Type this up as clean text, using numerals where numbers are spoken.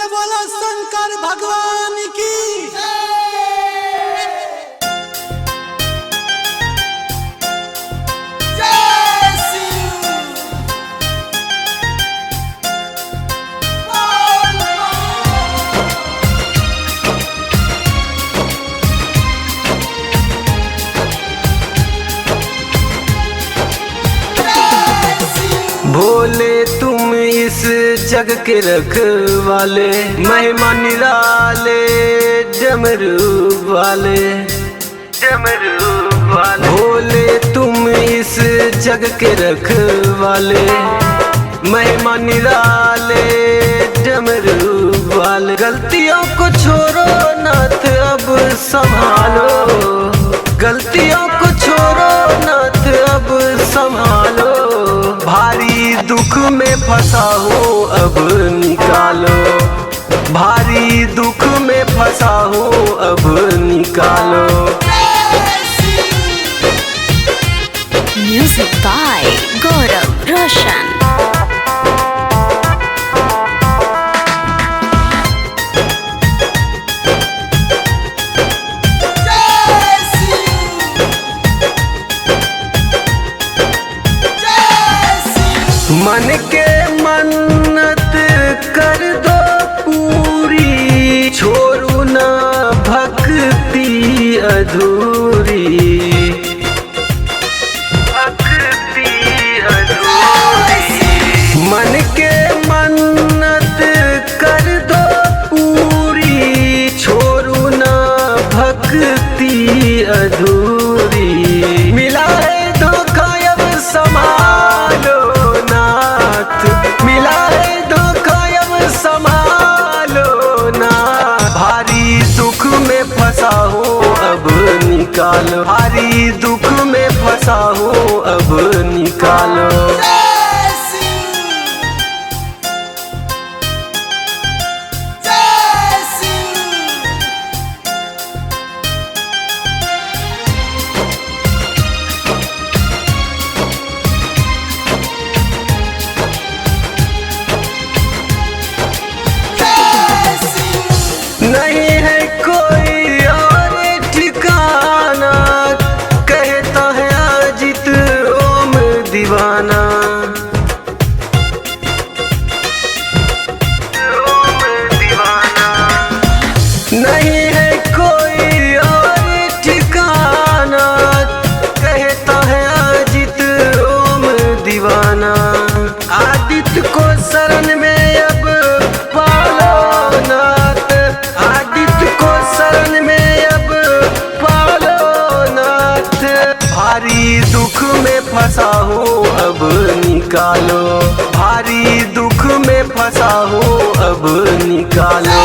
बोलो शंकर भगवान की। भोले तुम इस जग के रखवाले, महिमा निराले, डमरू वाले, डमरू वाले। भोले तुम इस जग के रखवाले, महिमा निराले, डमरू वाले। गलतियों को छोड़ो नाथ अब संभालो, गलतियों को छोड़ो नाथ अब संभालो। भारी दुख में फंसा हो अब निकालो, भारी दुख में फंसा हो अब निकालो। Music by Gaurav Roshan. मन के मन्नत कर दो पूरी, छोड़ू ना भक्ति अधूरी, भक्ति अधूरी। मन के मन्नत कर दो पूरी, छोड़ू ना भक्ति अधूरी। मिला है धोखा अब संभालो नाथ, मिला है धोखा अब संभालो ना। भारी दुख में फंसा हो अब निकालो, भारी दुख में फंसा हो अब निकालो। नहीं है कोई और ठिकाना, कहता है अजित ओम दीवाना, ओम दीवाना। नहीं है कोई और ठिकाना, कहता है अजित ओम दीवाना। आदित्य को शरण में अब पालो नाथ, आदित्य को शरण में अब पालो नाथ। भारी दुख में फंसा हो अब निकालो, भारी दुख में फंसा हो अब निकालो।